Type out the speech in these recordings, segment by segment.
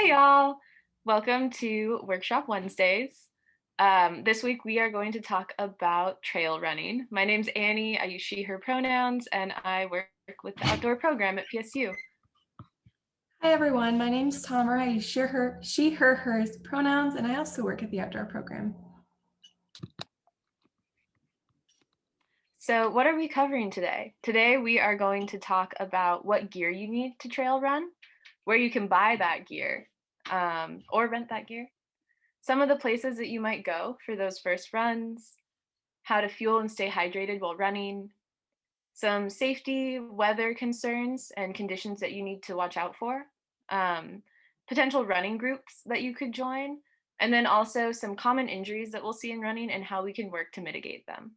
Hey y'all, welcome to Workshop Wednesdays. This week we are going to talk about trail running. My name's Annie, I use she, her pronouns, and I work with the outdoor program at PSU. Hi everyone, my name's Tamara. I use she, her, hers pronouns, and I also work at the outdoor program. So what are we covering today? Today we are going to talk about what gear you need to trail run, where you can buy that gear, or rent that gear, some of the places that you might go for those first runs, how to fuel and stay hydrated while running, some safety, weather concerns, and conditions that you need to watch out for, potential running groups that you could join, and then also some common injuries that we'll see in running and how we can work to mitigate them.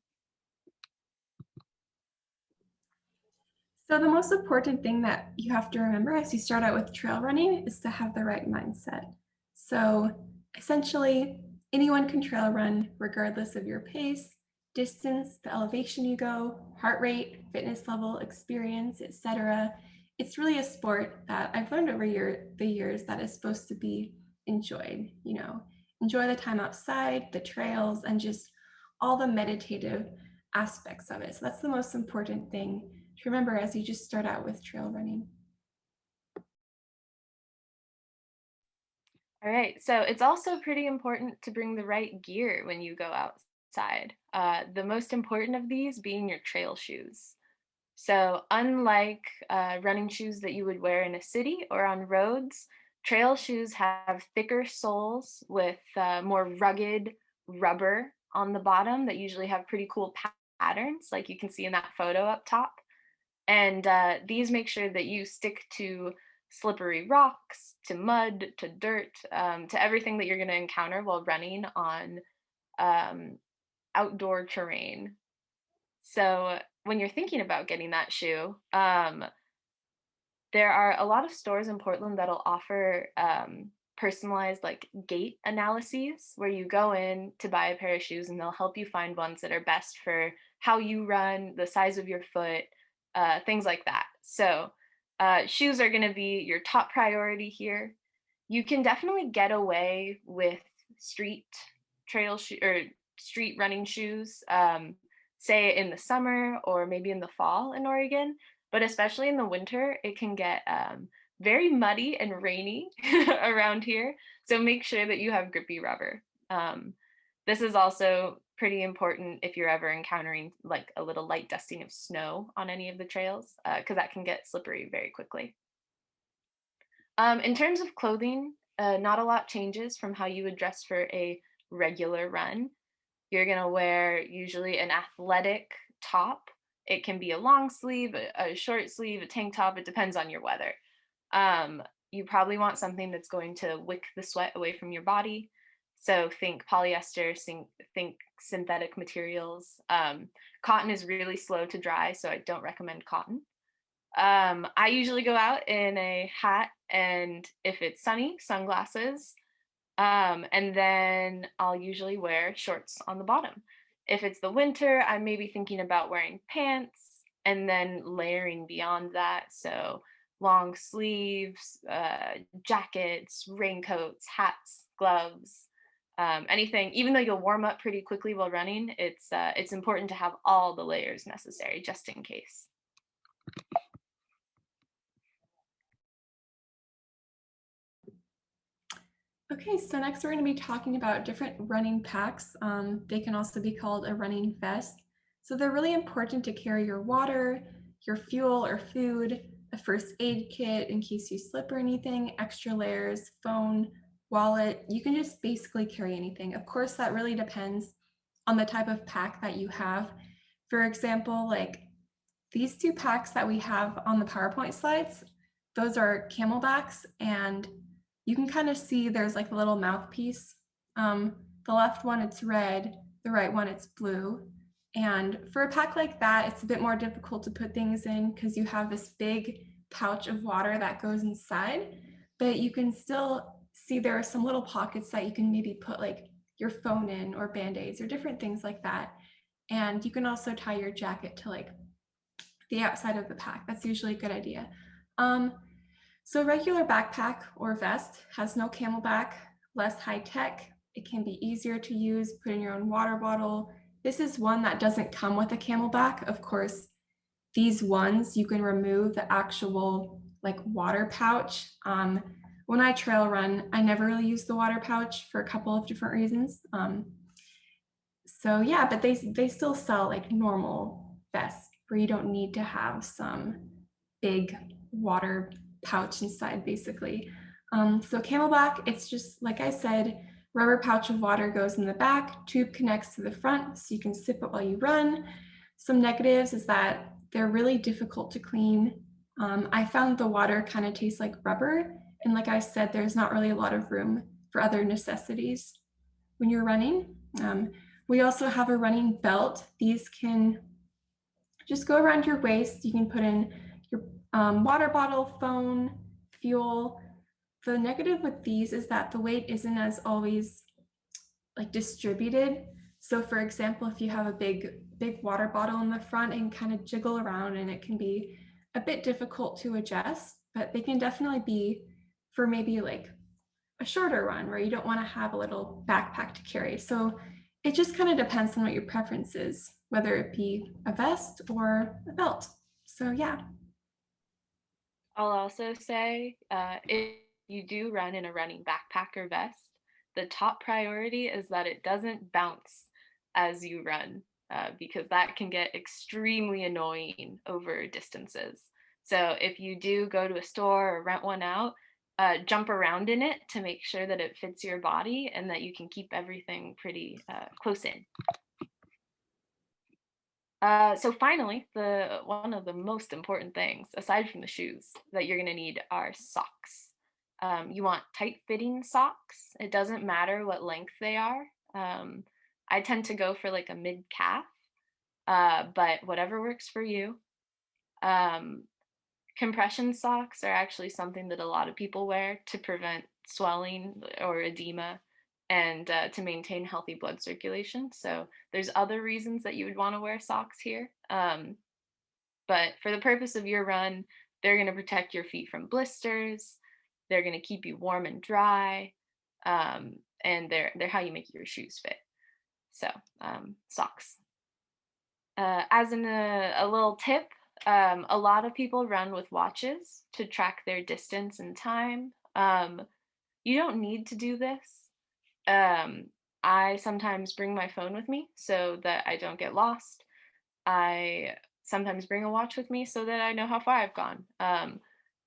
So the most important thing that you have to remember as you start out with trail running is to have the right mindset. So essentially, anyone can trail run regardless of your pace, distance, the elevation you go, heart rate, fitness level, experience, etc. It's really a sport that I've learned over the years that is supposed to be enjoyed. Enjoy the time outside, the trails, and just all the meditative aspects of it. So that's the most important thing to remember as you just start out with trail running. All right, so it's also pretty important to bring the right gear when you go outside. The most important of these being your trail shoes. So unlike running shoes that you would wear in a city or on roads, trail shoes have thicker soles with more rugged rubber on the bottom that usually have pretty cool patterns, like you can see in that photo up top. And these make sure that you stick to slippery rocks, to mud, to dirt, to everything that you're going to encounter while running on um, outdoor terrain. So when you're thinking about getting that shoe, there are a lot of stores in Portland that'll offer personalized like gait analyses where you go in to buy a pair of shoes and they'll help you find ones that are best for how you run, the size of your foot, things like that. So shoes are going to be your top priority here. You can definitely get away with street or street running shoes, say in the summer or maybe in the fall in Oregon, but especially in the winter, it can get very muddy and rainy around here. So make sure that you have grippy rubber. This is also pretty important if you're ever encountering like a little light dusting of snow on any of the trails, because that can get slippery very quickly. In terms of clothing, not a lot changes from how you would dress for a regular run. You're going to wear usually an athletic top. It can be a long sleeve, a short sleeve, a tank top. It depends on your weather. You probably want something that's going to wick the sweat away from your body. So think polyester, think synthetic materials. Cotton is really slow to dry, so I don't recommend cotton. I usually go out in a hat and if it's sunny, sunglasses. And then I'll usually wear shorts on the bottom. If it's the winter, I may be thinking about wearing pants and then layering beyond that. So long sleeves, jackets, raincoats, hats, gloves, anything. Even though you'll warm up pretty quickly while running, it's important to have all the layers necessary just in case. Okay, so next we're going to be talking about different running packs. They can also be called a running vest. So they're really important to carry your water, your fuel or food, a first aid kit in case you slip or anything, extra layers, phone, wallet. You can just basically carry anything. Of course, that really depends on the type of pack that you have. For example, like these two packs that we have on the PowerPoint slides, those are camelbacks, and you can kind of see there's like a little mouthpiece. The left one, it's red, the right one, it's blue. And for a pack like that, it's a bit more difficult to put things in because you have this big pouch of water that goes inside, but you can still see there are some little pockets that you can maybe put like your phone in or band-aids or different things like that. And you can also tie your jacket to like the outside of the pack. That's usually a good idea. So regular backpack or vest has no camelback, less high tech. It can be easier to use, put in your own water bottle. This is one that doesn't come with a camelback. Of course, these ones you can remove the actual like water pouch. When I trail run, I never really use the water pouch for a couple of different reasons. So yeah, but they still sell like normal vests where you don't need to have some big water pouch inside, basically. So Camelback, it's just like I said, rubber pouch of water goes in the back, tube connects to the front, so you can sip it while you run. Some negatives is that they're really difficult to clean. I found the water kind of tastes like rubber, and like I said, there's not really a lot of room for other necessities when you're running. We also have a running belt. These can just go around your waist. You can put in your water bottle, phone, fuel. The negative with these is that the weight isn't as always like distributed. So for example, if you have a big water bottle in the front, it can kind of jiggle around and it can be a bit difficult to adjust, but they can definitely be for maybe like a shorter run where you don't want to have a little backpack to carry. So it just kind of depends on what your preference is, whether it be a vest or a belt. So yeah. I'll also say, if you do run in a running backpack or vest, the top priority is that it doesn't bounce as you run, because that can get extremely annoying over distances. So if you do go to a store or rent one out, jump around in it to make sure that it fits your body and that you can keep everything pretty close in. So finally, the one of the most important things, aside from the shoes, that you're gonna need are socks. You want tight-fitting socks. It doesn't matter what length they are. I tend to go for like a mid-calf, but whatever works for you. Um, Compression socks are actually something that a lot of people wear to prevent swelling or edema and to maintain healthy blood circulation. So there's other reasons that you would want to wear socks here. But for the purpose of your run, they're going to protect your feet from blisters. They're going to keep you warm and dry, and they're how you make your shoes fit. So socks. As a little tip, a lot of people run with watches to track their distance and time. You don't need to do this. Um, I sometimes bring my phone with me so that I don't get lost. I sometimes bring a watch with me so that I know how far I've gone.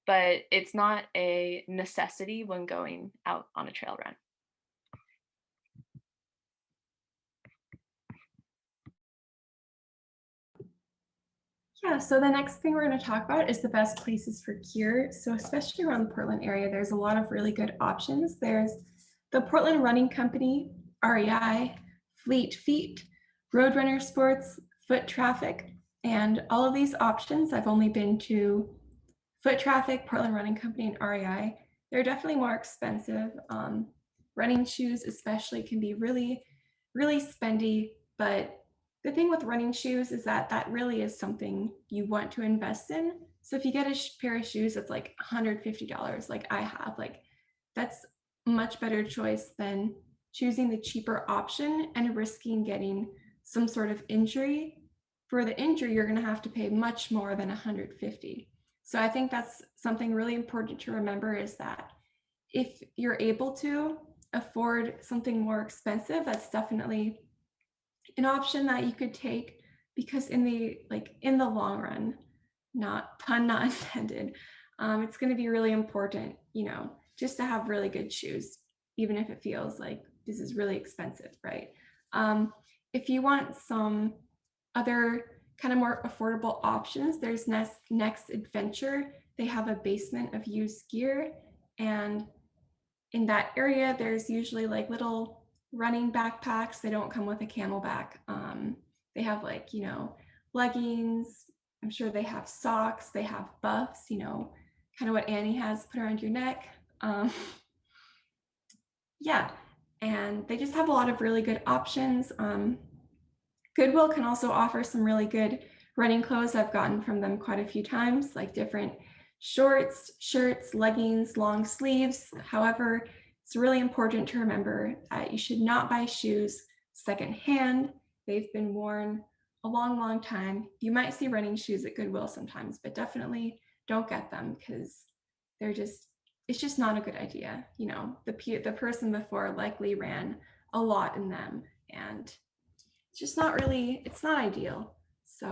But it's not a necessity when going out on a trail run. Yeah, so the next thing we're going to talk about is the best places for gear. So especially around the Portland area, there's a lot of really good options. There's the Portland Running Company, REI, Fleet Feet, Roadrunner Sports, Foot Traffic, and all of these options I've only been to Foot Traffic, Portland Running Company, and REI. They're definitely more expensive. Running shoes especially can be really, really spendy, but the thing with running shoes is that that really is something you want to invest in. So if you get a pair of shoes that's like $150, like I have, like that's a much better choice than choosing the cheaper option and risking getting some sort of injury. For the injury, you're going to have to pay much more than 150. So I think that's something really important to remember is that if you're able to afford something more expensive, that's definitely an option that you could take because in the long run, not pun not intended, it's going to be really important, just to have really good shoes, even if it feels like this is really expensive, right? If you want some other kind of more affordable options, there's Next Adventure. They have a basement of used gear, and in that area, there's usually like little running backpacks. They don't come with a camelback. They have like, leggings. I'm sure they have socks. They have buffs, kind of what Annie has put around your neck. Yeah, and they just have a lot of really good options. Goodwill can also offer some really good running clothes. I've gotten from them quite a few times, like different shorts, shirts, leggings, long sleeves. However, it's really important to remember that you should not buy shoes secondhand. They've been worn a long, long time. You might see running shoes at Goodwill sometimes, but definitely don't get them because they're just, it's just not a good idea. You know, the person before likely ran a lot in them, and it's just not really, it's not ideal. So,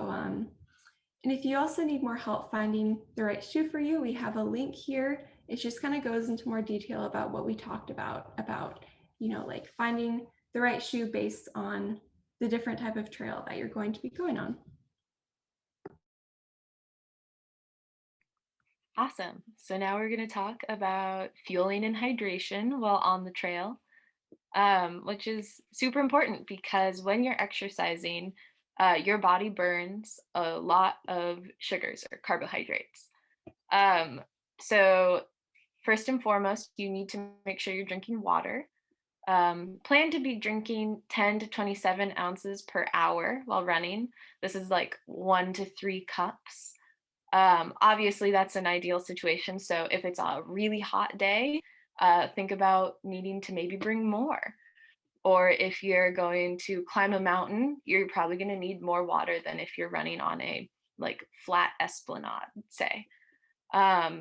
and if you also need more help finding the right shoe for you, we have a link here. It just kind of goes into more detail about what we talked about, you know, like finding the right shoe based on the different type of trail that you're going to be going on. Awesome. So now we're going to talk about fueling and hydration while on the trail, which is super important because when you're exercising, your body burns a lot of sugars or carbohydrates. Um, so first and foremost, you need to make sure you're drinking water. Plan to be drinking 10 to 27 ounces per hour while running. This is like 1 to 3 cups. Obviously, that's an ideal situation. So if it's a really hot day, think about needing to maybe bring more. Or if you're going to climb a mountain, you're probably going to need more water than if you're running on a like flat esplanade, say.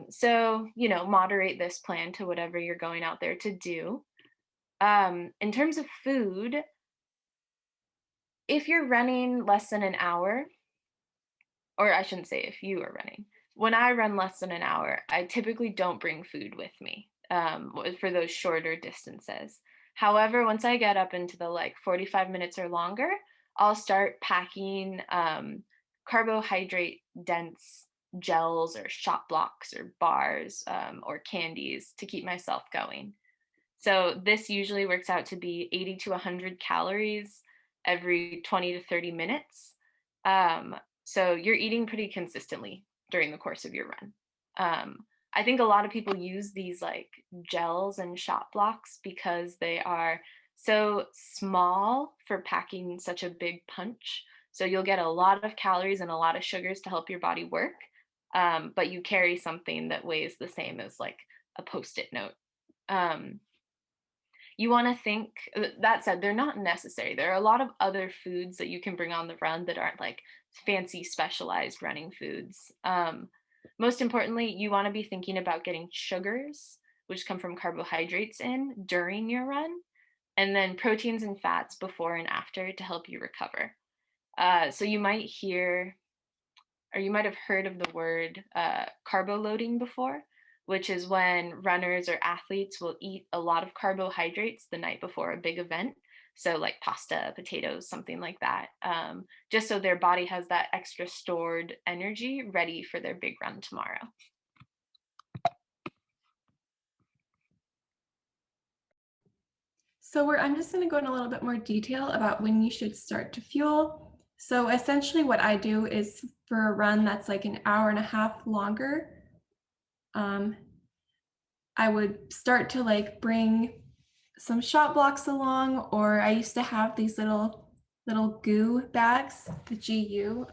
So, moderate this plan to whatever you're going out there to do. In terms of food, if you're running less than an hour, or I shouldn't say if you are running. When I run less than an hour, I typically don't bring food with me for those shorter distances. However, once I get up into the like 45 minutes or longer, I'll start packing carbohydrate dense gels or shot blocks or bars or candies to keep myself going. So this usually works out to be 80 to 100 calories every 20 to 30 minutes. Um, so you're eating pretty consistently during the course of your run. I think a lot of people use these like gels and shot blocks because they are so small for packing such a big punch. So you'll get a lot of calories and a lot of sugars to help your body work. But you carry something that weighs the same as like a post-it note. Um, you want to think that said, they're not necessary. There are a lot of other foods that you can bring on the run that aren't like fancy specialized running foods. Most importantly, you want to be thinking about getting sugars, which come from carbohydrates, in during your run, and then proteins and fats before and after to help you recover. So you might hear or you might have heard of the word carbo loading before, which is when runners or athletes will eat a lot of carbohydrates the night before a big event. So, like pasta, potatoes, something like that, just so their body has that extra stored energy ready for their big run tomorrow. I'm just going to go in a little bit more detail about when you should start to fuel. So essentially what I do is for a run that's like an hour and a half longer, um, I would start to like bring some shot blocks along, or I used to have these little goo bags, the GU.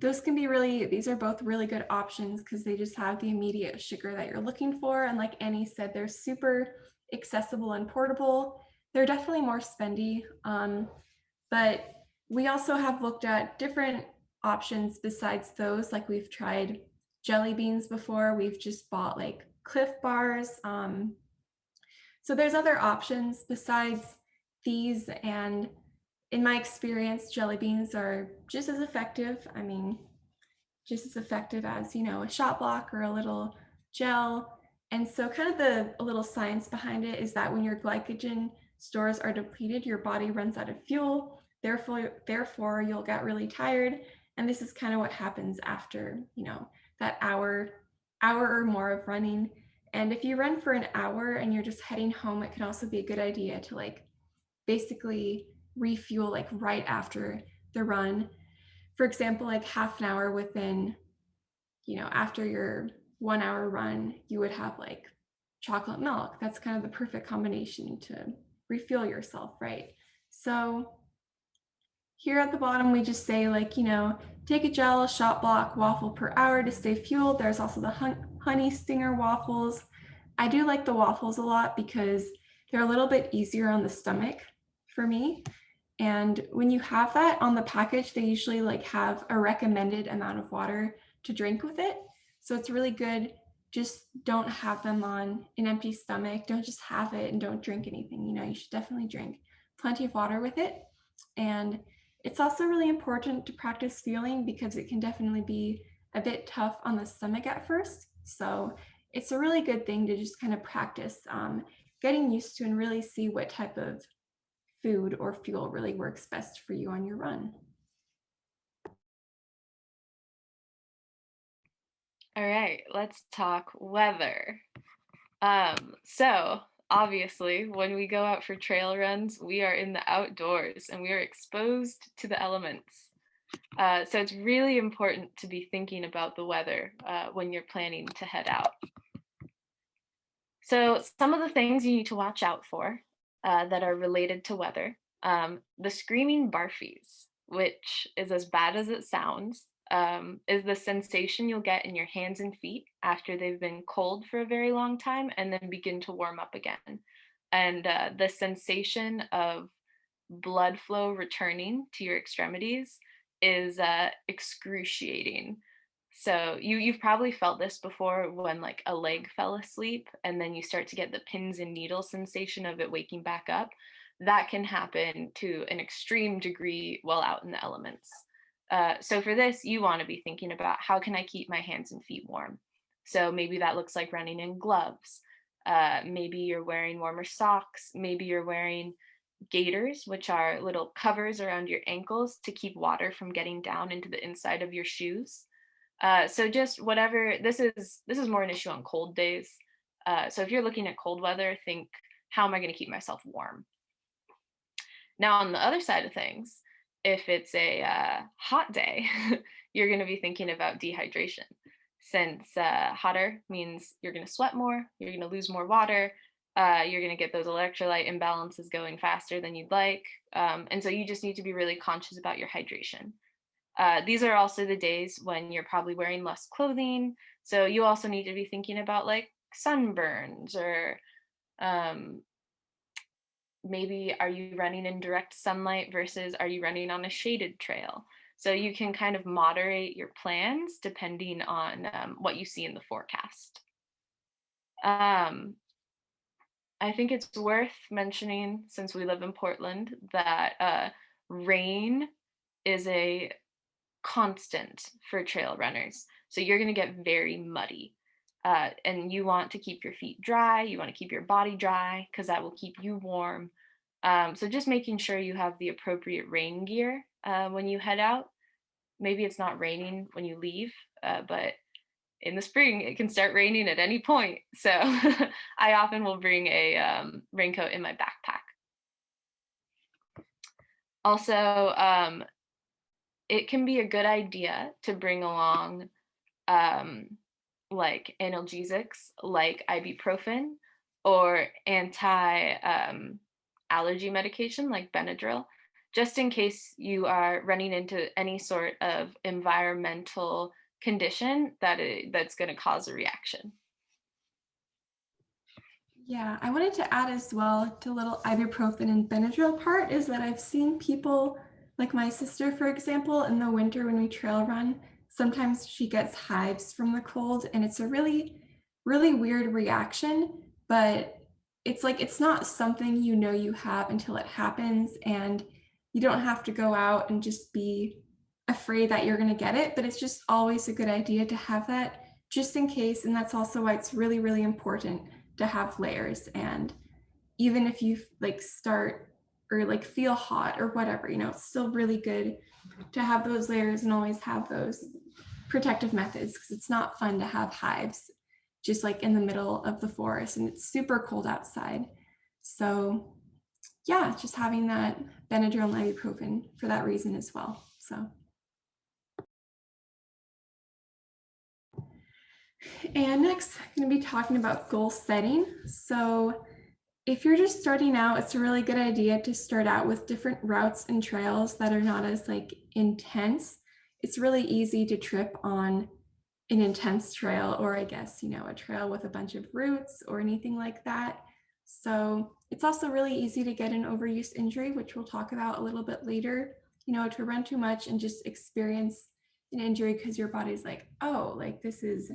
Those can be these are both really good options because they just have the immediate sugar that you're looking for. And like Annie said, they're super accessible and portable. They're definitely more spendy, but we also have looked at different options besides those. Like we've tried jelly beans before. We've just bought like Cliff bars. So there's other options besides these, and in my experience, jelly beans are just as effective. I mean, just as effective as, you know, a shot block or a little gel. And so kind of a little science behind it is that when your glycogen stores are depleted, your body runs out of fuel. Therefore you'll get really tired. And this is kind of what happens after, you know, that hour or more of running. And if you run for an hour and you're just heading home, it can also be a good idea to like basically refuel like right after the run. For example, like half an hour within, you know, after your 1 hour run, you would have like chocolate milk. That's kind of the perfect combination to refuel yourself, right? So Here at the bottom, we just say like, take a gel, shot block, waffle per hour to stay fueled. There's also the honey stinger waffles. I do like the waffles a lot because they're a little bit easier on the stomach for me. And when you have that on the package, they usually like have a recommended amount of water to drink with it. So it's really good. Just don't have them on an empty stomach. Don't just have it and don't drink anything. You should definitely drink plenty of water with it. And it's also really important to practice fueling because it can definitely be a bit tough on the stomach at first. So it's a really good thing to just kind of practice getting used to and really see what type of food or fuel really works best for you on your run. All right, let's talk weather. So obviously, when we go out for trail runs, we are in the outdoors and we are exposed to the elements. So it's really important to be thinking about the weather when you're planning to head out. So some of the things you need to watch out for that are related to weather, the screaming barfies, which is as bad as it sounds, is the sensation you'll get in your hands and feet after they've been cold for a very long time and then begin to warm up again. And the sensation of blood flow returning to your extremities is excruciating. So you've probably felt this before when like a leg fell asleep and then you start to get the pins and needles sensation of it waking back up. That can happen to an extreme degree while out in the elements. So for this, you want to be thinking about how can I keep my hands and feet warm. So maybe that looks like running in gloves. Maybe you're wearing warmer socks. Maybe you're wearing gaiters, which are little covers around your ankles to keep water from getting down into the inside of your shoes. So just whatever. This is more an issue on cold days. So if you're looking at cold weather, think how am I going to keep myself warm? Now on the other side of things, if it's a hot day, you're going to be thinking about dehydration. Since hotter means you're going to sweat more, you're going to lose more water, you're going to get those electrolyte imbalances going faster than you'd like. And so you just need to be really conscious about your hydration. These are also the days when you're probably wearing less clothing. So you also need to be thinking about like sunburns or um, maybe are you running in direct sunlight versus are you running on a shaded trail? So you can kind of moderate your plans depending on what you see in the forecast. Um, I think it's worth mentioning, since we live in Portland, that rain is a constant for trail runners. So you're going to get very muddy. And you want to keep your feet dry. You want to keep your body dry because that will keep you warm. So just making sure you have the appropriate rain gear when you head out. Maybe it's not raining when you leave, but in the spring it can start raining at any point. So I often will bring a raincoat in my backpack. Also, it can be a good idea to bring along um, like analgesics like ibuprofen or anti allergy medication like Benadryl, just in case you are running into any sort of environmental condition that's going to cause a reaction. Yeah, I wanted to add as well to little ibuprofen and Benadryl part is that I've seen people, like my sister, for example, in the winter when we trail run, sometimes she gets hives from the cold, and it's a really, really weird reaction, but it's like it's not something you have until it happens, and you don't have to go out and just be afraid that you're going to get it, but it's just always a good idea to have that just in case, and that's also why it's really, really important to have layers. And even if you like start or like feel hot or whatever, it's still really good to have those layers and always have those protective methods because it's not fun to have hives just like in the middle of the forest and it's super cold outside. So yeah, just having that Benadryl and ibuprofen for that reason as well. So and next, I'm going to be talking about goal setting. So If you're just starting out, it's a really good idea to start out with different routes and trails that are not as like intense. It's really easy to trip on an intense trail, or I guess, a trail with a bunch of roots or anything like that. So it's also really easy to get an overuse injury, which we'll talk about a little bit later, to run too much and just experience an injury because your body's like, oh, like this is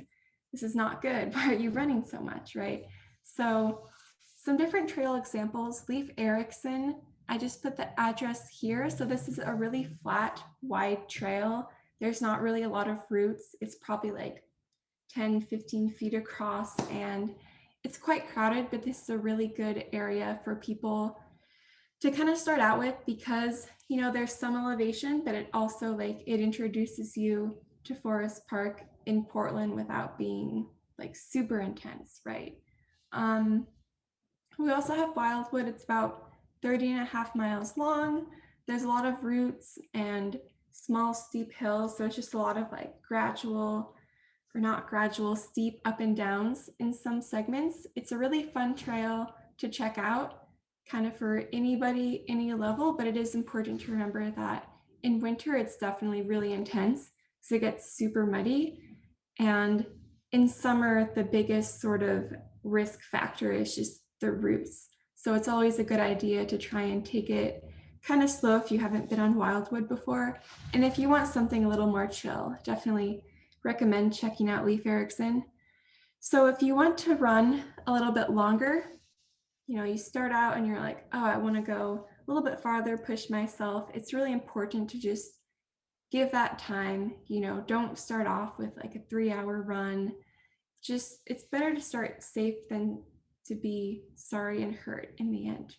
not good. Why are you running so much, right? So some different trail examples. Leif Erikson, I just put the address here. So this is a really flat, wide trail. There's not really a lot of routes. It's probably like 10, 15 feet across, and it's quite crowded, but this is a really good area for people to kind of start out with because, there's some elevation, but it also like it introduces you to Forest Park in Portland without being like super intense, right? Um, we also have Wildwood. It's about 30 and a half miles long. There's a lot of routes and small steep hills. So it's just a lot of like gradual or not gradual, steep up and downs in some segments. It's a really fun trail to check out, kind of for anybody, any level, but it is important to remember that in winter, it's definitely really intense because it gets super muddy. And in summer, the biggest sort of risk factor is just the roots. So it's always a good idea to try and take it kind of slow if you haven't been on Wildwood before. And if you want something a little more chill, definitely recommend checking out Leif Erikson. So if you want to run a little bit longer, you start out and you're like, oh, I want to go a little bit farther, push myself. It's really important to just give that time. Don't start off with like a 3-hour run. Just it's better to start safe than to be sorry and hurt in the end.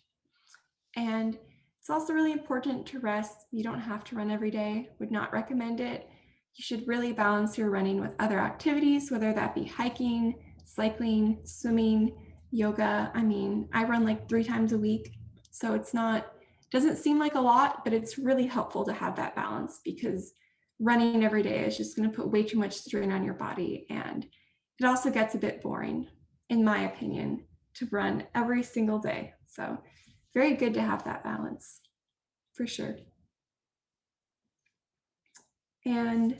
And it's also really important to rest. You don't have to run every day, would not recommend it. You should really balance your running with other activities, whether that be hiking, cycling, swimming, yoga. I mean, I run like 3 times a week. So doesn't seem like a lot, but it's really helpful to have that balance because running every day is just going to put way too much strain on your body. And it also gets a bit boring, in my opinion, to run every single day. So very good to have that balance for sure. And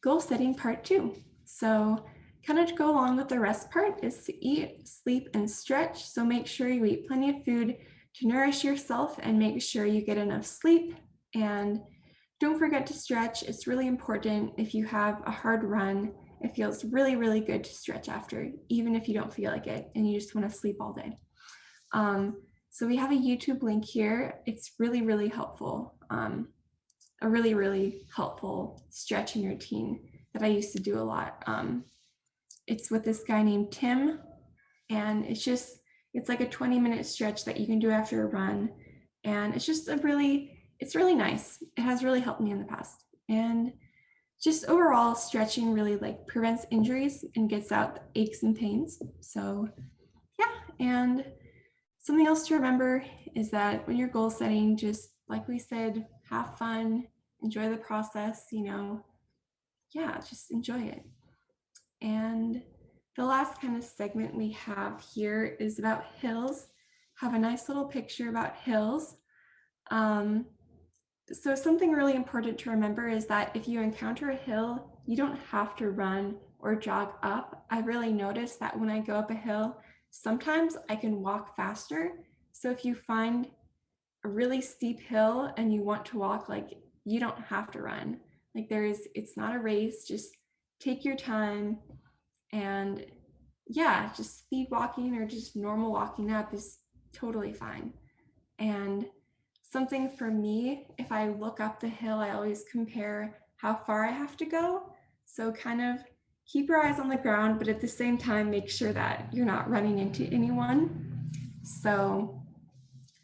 goal setting part 2. So kind of to go along with the rest part is to eat, sleep, and stretch. So make sure you eat plenty of food to nourish yourself and make sure you get enough sleep. And don't forget to stretch. It's really important. If you have a hard run, it feels really, really good to stretch after, even if you don't feel like it and you just want to sleep all day. So we have a YouTube link here. It's really, really helpful. A really, really helpful stretching routine that I used to do a lot. It's with this guy named Tim, and it's like a 20-minute stretch that you can do after a run. And it's really nice. It has really helped me in the past. And just overall, stretching really like prevents injuries and gets out the aches and pains. So yeah, and something else to remember is that when you're goal setting, just like we said, have fun, enjoy the process, yeah, just enjoy it. And the last kind of segment we have here is about hills. Have a nice little picture about hills. Um, so something really important to remember is that if you encounter a hill, you don't have to run or jog up. I really noticed that when I go up a hill, sometimes I can walk faster. So if you find a really steep hill and you want to walk, like you don't have to run. Like it's not a race, just take your time and yeah, just speed walking or just normal walking up is totally fine. And something for me, if I look up the hill, I always compare how far I have to go. So kind of keep your eyes on the ground, but at the same time, make sure that you're not running into anyone. So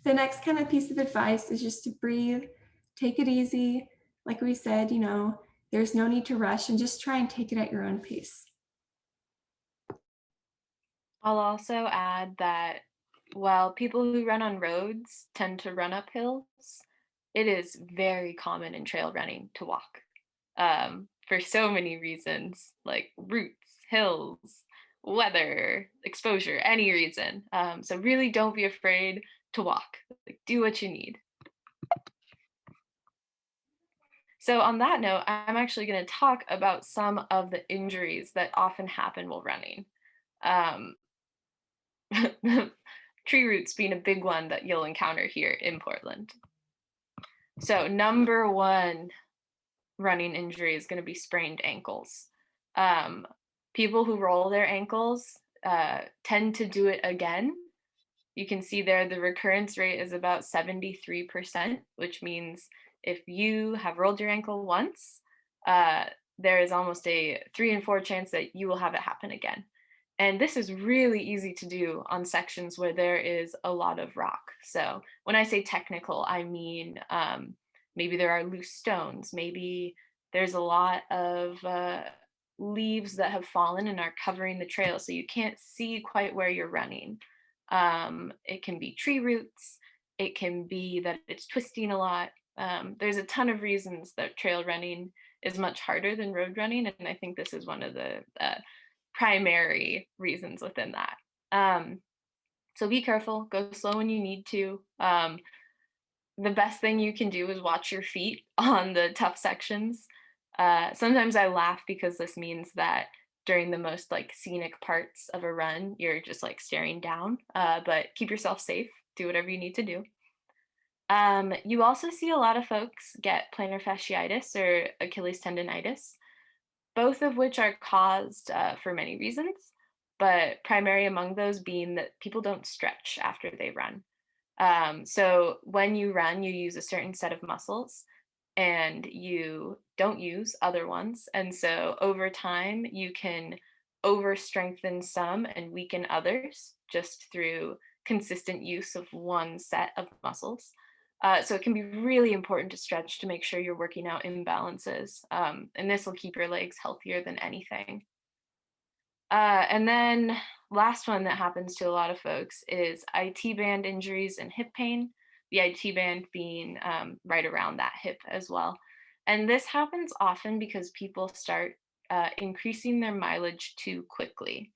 the next kind of piece of advice is just to breathe, take it easy. Like we said, there's no need to rush and just try and take it at your own pace. I'll also add that while people who run on roads tend to run up hills, it is very common in trail running to walk for so many reasons, like roots, hills, weather, exposure, any reason. So really don't be afraid to walk. Like, do what you need. So on that note, I'm actually going to talk about some of the injuries that often happen while running. Um, tree roots being a big one that you'll encounter here in Portland. So number one running injury is going to be sprained ankles. Um, People who roll their ankles tend to do it again. You can see there the recurrence rate is about 73%, which means if you have rolled your ankle once, uh, there is almost a 3 in 4 chance that you will have it happen again. And this is really easy to do on sections where there is a lot of rock. So when I say technical, I mean maybe there are loose stones, maybe there's a lot of leaves that have fallen and are covering the trail, so you can't see quite where you're running. It can be tree roots. It can be that it's twisting a lot. There's a ton of reasons that trail running is much harder than road running, and I think this is one of the primary reasons within that. So be careful. Go slow when you need to. The best thing you can do is watch your feet on the tough sections. Sometimes I laugh because this means that during the most like scenic parts of a run, you're just like staring down. But keep yourself safe. Do whatever you need to do. You also see a lot of folks get plantar fasciitis or Achilles tendonitis, both of which are caused for many reasons, but primary among those being that people don't stretch after they run. So when you run, you use a certain set of muscles and you don't use other ones. And so over time, you can over strengthen some and weaken others just through consistent use of one set of muscles. So it can be really important to stretch to make sure you're working out imbalances. And this will keep your legs healthier than anything. And then last one that happens to a lot of folks is IT band injuries and hip pain. The IT band being right around that hip as well. And this happens often because people start increasing their mileage too quickly.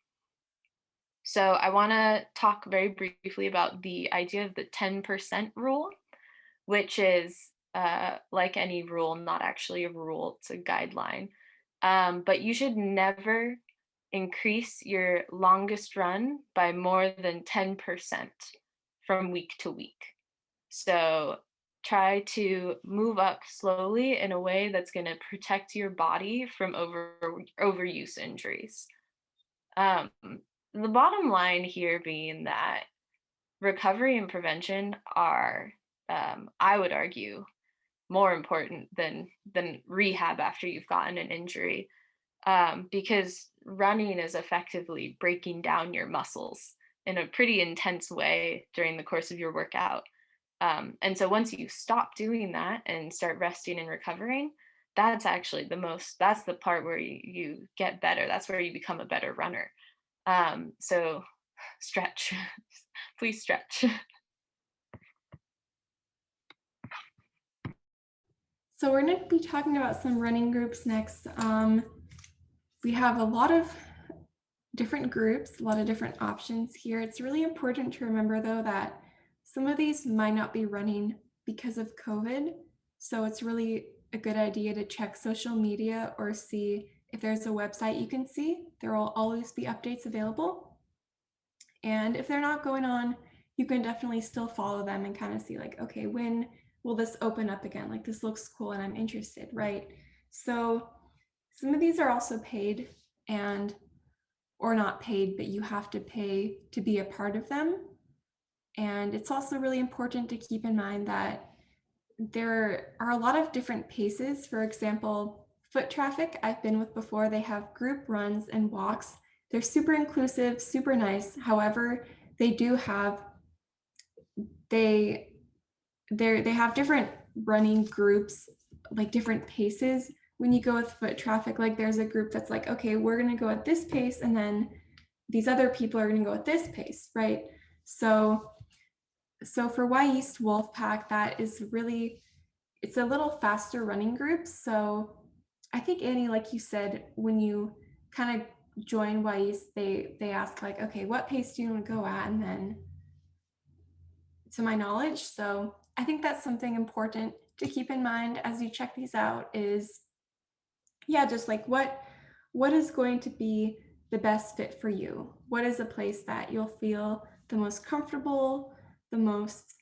So I want to talk very briefly about the idea of the 10% rule, which is like any rule, not actually a rule, it's a guideline. But you should never increase your longest run by more than 10% from week to week. So try to move up slowly in a way that's going to protect your body from overuse injuries. Um, the bottom line here being that recovery and prevention are, I would argue, more important than rehab after you've gotten an injury, because running is effectively breaking down your muscles in a pretty intense way during the course of your workout. And so once you stop doing that and start resting and recovering, that's actually that's the part where you get better. That's where you become a better runner. So stretch, please stretch. So we're going to be talking about some running groups next. We have a lot of different groups, a lot of different options here. It's really important to remember though that some of these might not be running because of COVID. So it's really a good idea to check social media or see if there's a website you can see. There will always be updates available. And if they're not going on, you can definitely still follow them and kind of see like, okay, when will this open up again? Like this looks cool and I'm interested, right? So some of these are also paid and or not paid, but you have to pay to be a part of them. And it's also really important to keep in mind that there are a lot of different paces. For example, Foot Traffic, I've been with before, they have group runs and walks. They're super inclusive, super nice. However, they do have they they have different running groups, like different paces. When you go with Foot Traffic, like there's a group that's like, okay, we're going to go at this pace and then these other people are going to go at this pace, right? So for Y East Wolfpack, that is really, it's a little faster running group. So I think Annie, like you said, when you kind of join Weiss, they ask like, okay, what pace do you want to go at? And then to my knowledge. So I think that's something important to keep in mind as you check these out is yeah, just like what is going to be the best fit for you? What is a place that you'll feel the most comfortable, the most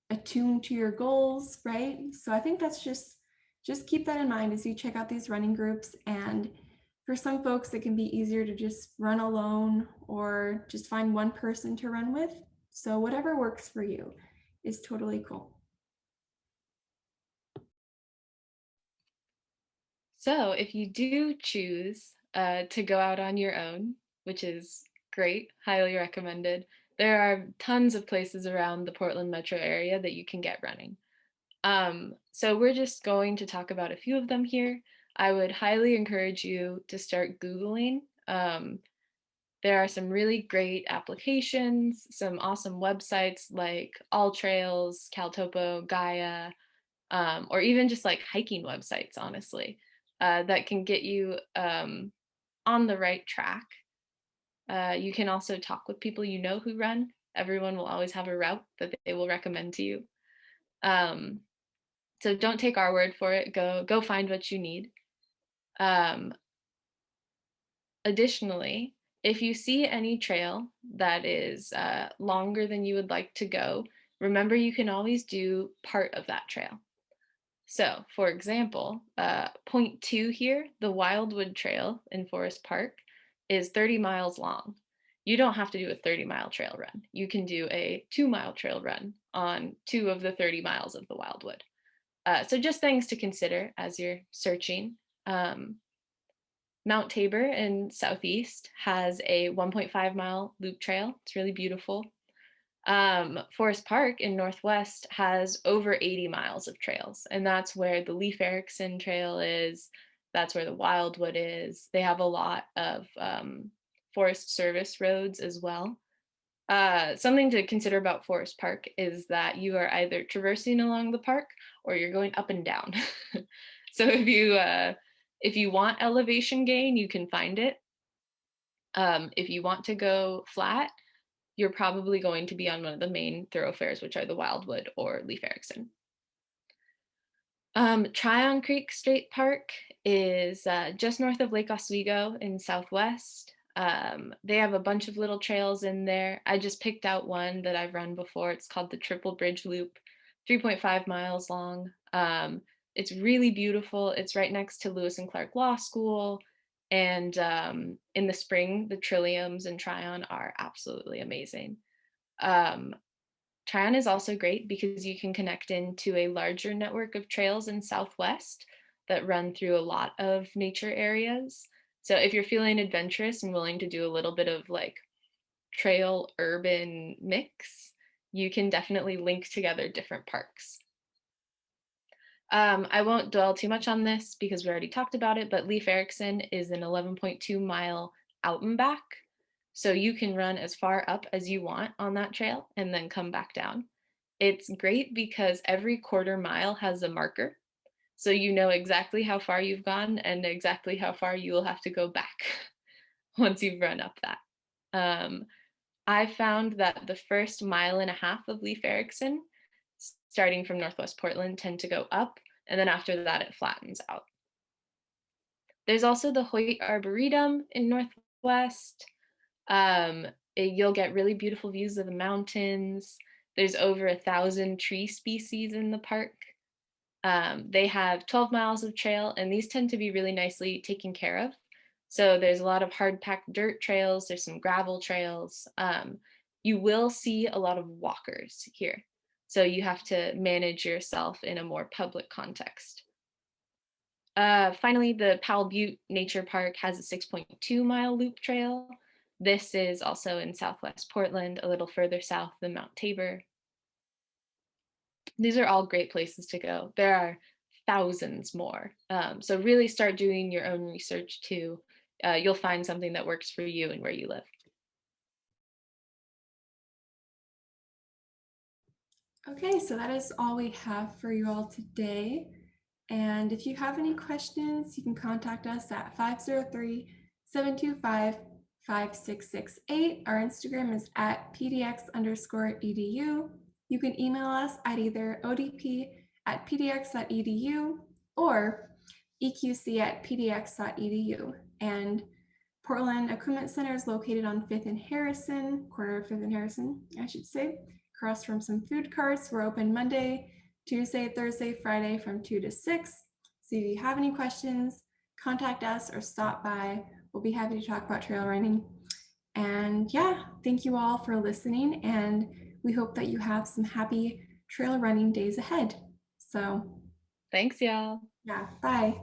attuned to your goals, right? So I think that's just keep that in mind as you check out these running groups. And for some folks it can be easier to just run alone or just find one person to run with. So whatever works for you is totally cool. So, if you do choose to go out on your own, which is great, highly recommended, there are tons of places around the Portland metro area that you can get running. So, we're just going to talk about a few of them here. I would highly encourage you to start Googling. There are some really great applications, some awesome websites like All Trails, Caltopo, Gaia, or even just like hiking websites, honestly, that can get you on the right track. You can also talk with people you know who run. Everyone will always have a route that they will recommend to you. Um, so don't take our word for it. Go find what you need. Um, Additionally, if you see any trail that is longer than you would like to go, remember you can always do part of that trail. So, for example, point two here, the Wildwood Trail in Forest Park, is 30 miles long. You don't have to do a 30-mile trail run. You can do a 2-mile trail run on 2 of the 30 miles of the Wildwood. So, just things to consider as you're searching. Um, Mount Tabor in Southeast has a 1.5-mile loop trail. It's really beautiful. Forest Park in Northwest has over 80 miles of trails, and that's where the Leif Erikson Trail is. That's where the Wildwood is. They have a lot of Forest Service roads as well. Something to consider about Forest Park is that you are either traversing along the park or you're going up and down. So if you want elevation gain, you can find it. If you want to go flat, you're probably going to be on one of the main thoroughfares, which are the Wildwood or Leif Erikson. Tryon Creek State Park is just north of Lake Oswego in Southwest. They have a bunch of little trails in there. I just picked out one that I've run before. It's called the Triple Bridge Loop, 3.5 miles long. It's really beautiful. It's right next to Lewis and Clark Law School. And in the spring, the Trilliums in Tryon are absolutely amazing. Um, Tryon is also great because you can connect into a larger network of trails in Southwest that run through a lot of nature areas. So if you're feeling adventurous and willing to do a little bit of like trail urban mix, you can definitely link together different parks. I won't dwell too much on this because we already talked about it, but Leif Erikson is an 11.2-mile out and back. So you can run as far up as you want on that trail and then come back down. It's great because every quarter mile has a marker. So you know exactly how far you've gone and exactly how far you will have to go back once you've run up that. Um, I found that the first mile and a half of Leif Erikson, starting from Northwest Portland, tend to go up, and then after that, it flattens out. There's also the Hoyt Arboretum in Northwest. You'll get really beautiful views of the mountains. There's over 1,000 tree species in the park. They have 12 miles of trail, and these tend to be really nicely taken care of. So there's a lot of hard packed dirt trails, there's some gravel trails. You will see a lot of walkers here. So you have to manage yourself in a more public context. Finally, the Powell Butte Nature Park has a 6.2-mile loop trail. This is also in Southwest Portland, a little further south than Mount Tabor. These are all great places to go. There are thousands more. So really start doing your own research too. You'll find something that works for you and where you live. Okay, so that is all we have for you all today. And if you have any questions, you can contact us at 503 725 5668. Our Instagram is at pdx_edu. You can email us at either odp@pdx.edu or eqc@pdx.edu. And Portland Equipment Center is located on 5th and Harrison, corner of 5th and Harrison, I should say, across from some food carts. We're open Monday, Tuesday, Thursday, Friday from 2 to 6. So if you have any questions, contact us or stop by. We'll be happy to talk about trail running. And yeah, thank you all for listening. And we hope that you have some happy trail running days ahead. So Thanks, y'all. yeah, bye.